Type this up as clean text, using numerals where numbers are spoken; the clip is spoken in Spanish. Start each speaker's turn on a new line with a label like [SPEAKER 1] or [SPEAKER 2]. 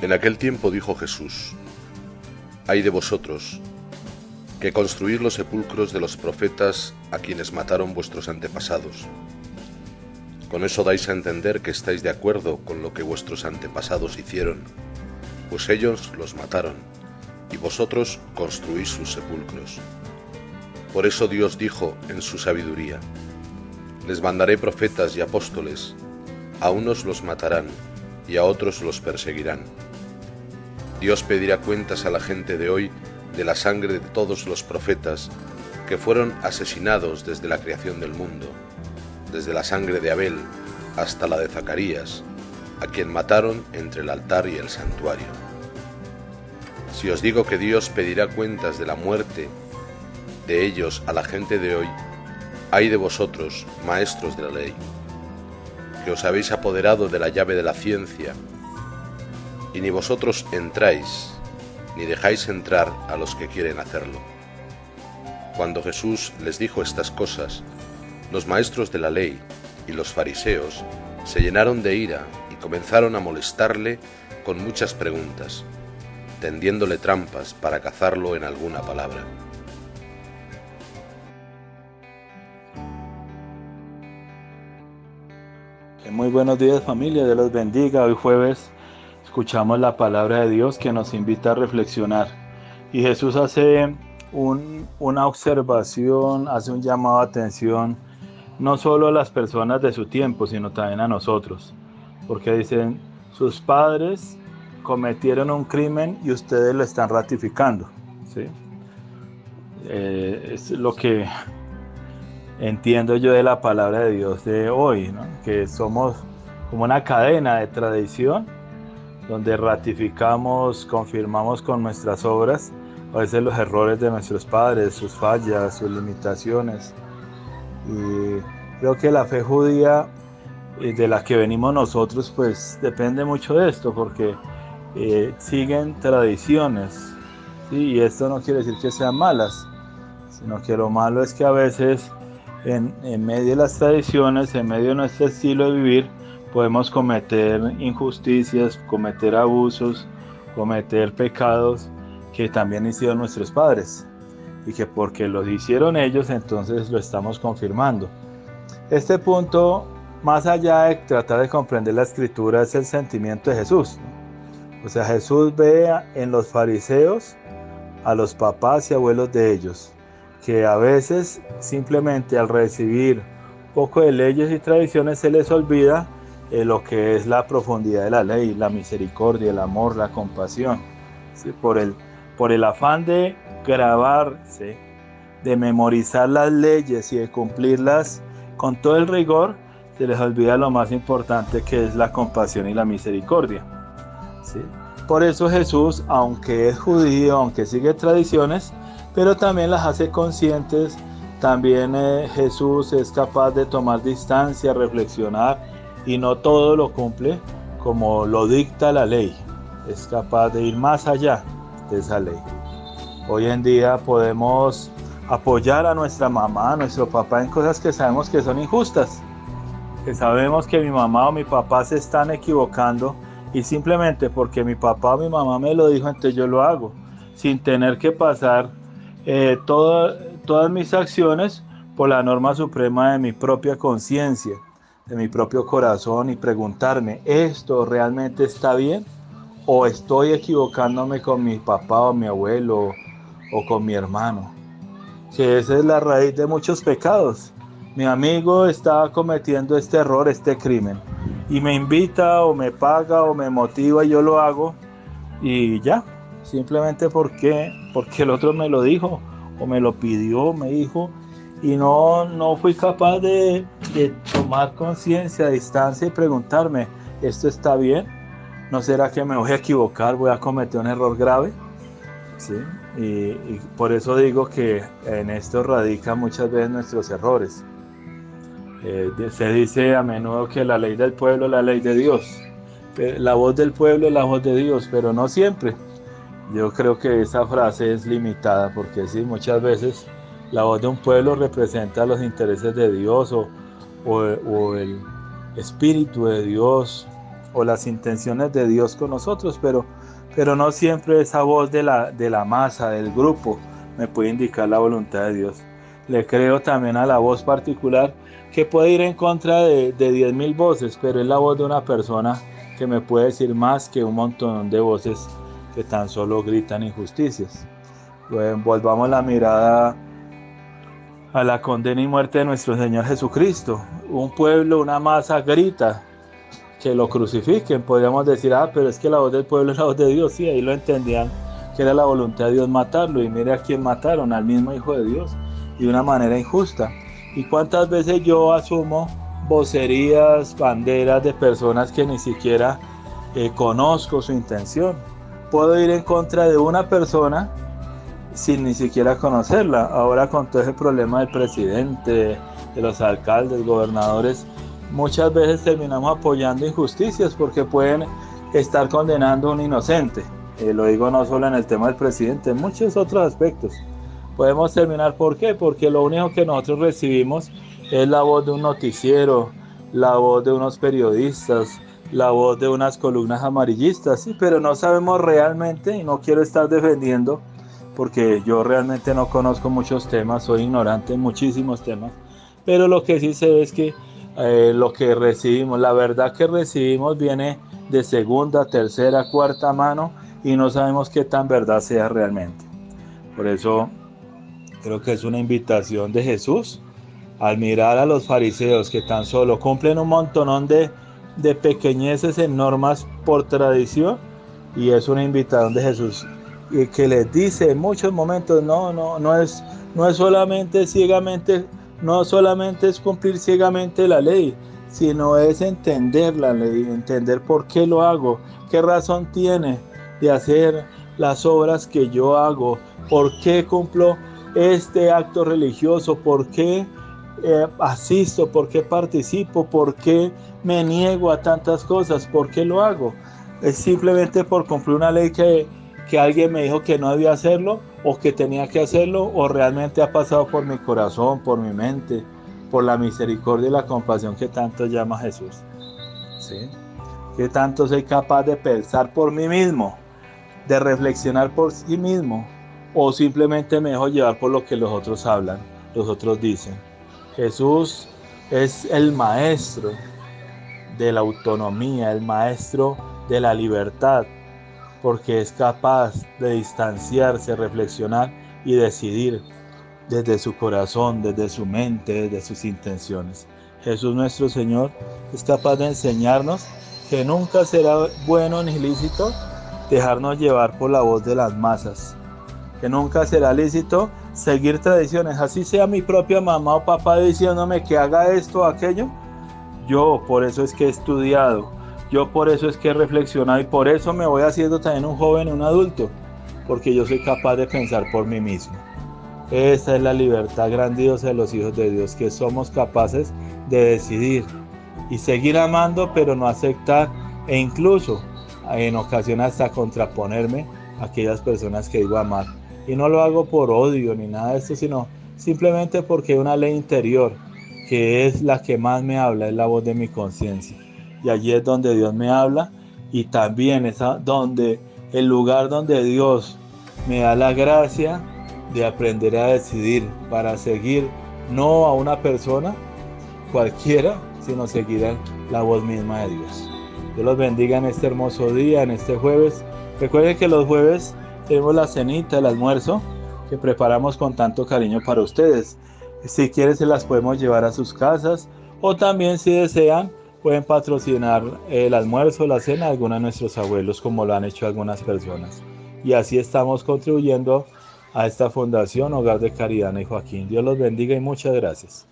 [SPEAKER 1] En aquel tiempo dijo Jesús: Ay de vosotros, que construís los sepulcros de los profetas a quienes mataron vuestros antepasados. Con eso dais a entender que estáis de acuerdo con lo que vuestros antepasados hicieron, pues ellos los mataron, y vosotros construís sus sepulcros. Por eso Dios dijo en su sabiduría: Les mandaré profetas y apóstoles, a unos los matarán y a otros los perseguirán. Dios pedirá cuentas a la gente de hoy de la sangre de todos los profetas que fueron asesinados desde la creación del mundo, desde la sangre de Abel hasta la de Zacarías, a quien mataron entre el altar y el santuario. Si os digo que Dios pedirá cuentas de la muerte de ellos a la gente de hoy, ay de vosotros, maestros de la ley, que os habéis apoderado de la llave de la ciencia, y ni vosotros entráis, ni dejáis entrar a los que quieren hacerlo. Cuando Jesús les dijo estas cosas, los maestros de la ley y los fariseos se llenaron de ira y comenzaron a molestarle con muchas preguntas, tendiéndole trampas para cazarlo en alguna palabra.
[SPEAKER 2] Muy buenos días, familia, Dios los bendiga. Hoy jueves escuchamos la palabra de Dios que nos invita a reflexionar. Y Jesús hace una observación, hace un llamado de atención, no solo a las personas de su tiempo, sino también a nosotros. Porque dicen, sus padres cometieron un crimen y ustedes lo están ratificando. ¿Sí? Es lo que entiendo yo de la palabra de Dios de hoy, ¿no? Que somos como una cadena de tradición donde ratificamos, confirmamos con nuestras obras a veces los errores de nuestros padres, sus fallas, sus limitaciones. Y creo que la fe judía de la que venimos nosotros pues depende mucho de esto, porque siguen tradiciones, ¿sí? Y esto no quiere decir que sean malas, sino que lo malo es que a veces en medio de las tradiciones, en medio de nuestro estilo de vivir, podemos cometer injusticias, cometer abusos, cometer pecados que también hicieron nuestros padres, y que porque los hicieron ellos, entonces lo estamos confirmando. Este punto, más allá de tratar de comprender la escritura, es el sentimiento de Jesús. O sea, Jesús ve en los fariseos a los papás y abuelos de ellos, que a veces simplemente al recibir poco de leyes y tradiciones se les olvida lo que es la profundidad de la ley, la misericordia, el amor, la compasión. ¿Sí? Por el afán de grabarse, de memorizar las leyes y de cumplirlas con todo el rigor, se les olvida lo más importante, que es la compasión y la misericordia. ¿Sí? Por eso Jesús, aunque es judío, aunque sigue tradiciones, pero también las hace conscientes. También Jesús es capaz de tomar distancia, reflexionar, y no todo lo cumple como lo dicta la ley. Es capaz de ir más allá de esa ley. Hoy en día podemos apoyar a nuestra mamá, a nuestro papá en cosas que sabemos que son injustas, que sabemos que mi mamá o mi papá se están equivocando, y simplemente porque mi papá o mi mamá me lo dijo, entonces yo lo hago, sin tener que pasar todas mis acciones por la norma suprema de mi propia conciencia, de mi propio corazón, y preguntarme, ¿esto realmente está bien? ¿O estoy equivocándome con mi papá o mi abuelo o con mi hermano? Que esa es la raíz de muchos pecados. Mi amigo está cometiendo este error, este crimen, y me invita o me paga o me motiva y yo lo hago, y ya, simplemente porque el otro me lo dijo o me lo pidió, me dijo, y no fui capaz de tomar conciencia, distancia y preguntarme, ¿esto está bien? ¿No será que me voy a equivocar, voy a cometer un error grave? ¿Sí? Y por eso digo que en esto radican muchas veces nuestros errores. Se dice a menudo que la ley del pueblo es la ley de Dios. La voz del pueblo es la voz de Dios, pero no siempre. Yo creo que esa frase es limitada, porque sí, muchas veces la voz de un pueblo representa los intereses de Dios o el espíritu de Dios, o las intenciones de Dios con nosotros, pero no siempre esa voz de la masa, del grupo, me puede indicar la voluntad de Dios. Le creo también a la voz particular que puede ir en contra de 10.000 voces, pero es la voz de una persona que me puede decir más que un montón de voces que tan solo gritan injusticias. Bueno, volvamos la mirada a la condena y muerte de nuestro Señor Jesucristo. Un pueblo, una masa grita que lo crucifiquen. Podríamos decir, pero es que la voz del pueblo es la voz de Dios. Sí, ahí lo entendían, que era la voluntad de Dios matarlo. Y mire a quién mataron, al mismo Hijo de Dios, y de una manera injusta. ¿Y cuántas veces yo asumo vocerías, banderas de personas que ni siquiera conozco su intención? Puedo ir en contra de una persona sin ni siquiera conocerla. Ahora con todo ese problema del presidente, de los alcaldes, gobernadores, muchas veces terminamos apoyando injusticias porque pueden estar condenando a un inocente. Lo digo no solo en el tema del presidente, en muchos otros aspectos. Podemos terminar, ¿por qué? Porque lo único que nosotros recibimos es la voz de un noticiero, la voz de unos periodistas, la voz de unas columnas amarillistas, sí, pero no sabemos realmente, y no quiero estar defendiendo, porque yo realmente no conozco muchos temas, soy ignorante en muchísimos temas, pero lo que sí sé es que lo que recibimos, la verdad que recibimos viene de segunda, tercera, cuarta mano y no sabemos qué tan verdad sea realmente. Por eso creo que es una invitación de Jesús al mirar a los fariseos que tan solo cumplen un montonón de pequeñeces en normas por tradición, y es una invitación de Jesús que les dice en muchos momentos, no es solamente ciegamente, no solamente es cumplir ciegamente la ley, sino es entender la ley, entender por qué lo hago, qué razón tiene de hacer las obras que yo hago, por qué cumplo este acto religioso, por qué asisto, por qué participo, por qué me niego a tantas cosas, por qué lo hago. Es simplemente por cumplir una ley que alguien me dijo que no debía hacerlo o que tenía que hacerlo, o realmente ha pasado por mi corazón, por mi mente, por la misericordia y la compasión que tanto llama Jesús. ¿Sí? Que tanto soy capaz de pensar por mí mismo, de reflexionar por sí mismo, o simplemente me dejo llevar por lo que los otros hablan, los otros dicen. Jesús es el maestro de la autonomía, el maestro de la libertad, porque es capaz de distanciarse, reflexionar y decidir desde su corazón, desde su mente, desde sus intenciones. Jesús nuestro Señor es capaz de enseñarnos que nunca será bueno ni lícito dejarnos llevar por la voz de las masas, que nunca será lícito seguir tradiciones, así sea mi propia mamá o papá diciéndome que haga esto o aquello. Yo por eso es que he estudiado, yo por eso es que he reflexionado, y por eso me voy haciendo también un joven y un adulto, porque yo soy capaz de pensar por mí mismo. Esa es la libertad grandiosa de los hijos de Dios, que somos capaces de decidir y seguir amando, pero no aceptar, e incluso en ocasiones hasta contraponerme a aquellas personas que digo amar. Y no lo hago por odio ni nada de esto, sino simplemente porque hay una ley interior que es la que más me habla, es la voz de mi conciencia. Y allí es donde Dios me habla, y también es donde el lugar donde Dios me da la gracia de aprender a decidir para seguir no a una persona cualquiera, sino seguir la voz misma de Dios. Dios los bendiga en este hermoso día, en este jueves. Recuerden que los jueves tenemos la cenita, el almuerzo, que preparamos con tanto cariño para ustedes. Si quieren se las podemos llevar a sus casas, o también si desean pueden patrocinar el almuerzo, la cena de algunos de nuestros abuelos, como lo han hecho algunas personas. Y así estamos contribuyendo a esta fundación Hogar de Caridad Ana y Joaquín. Dios los bendiga y muchas gracias.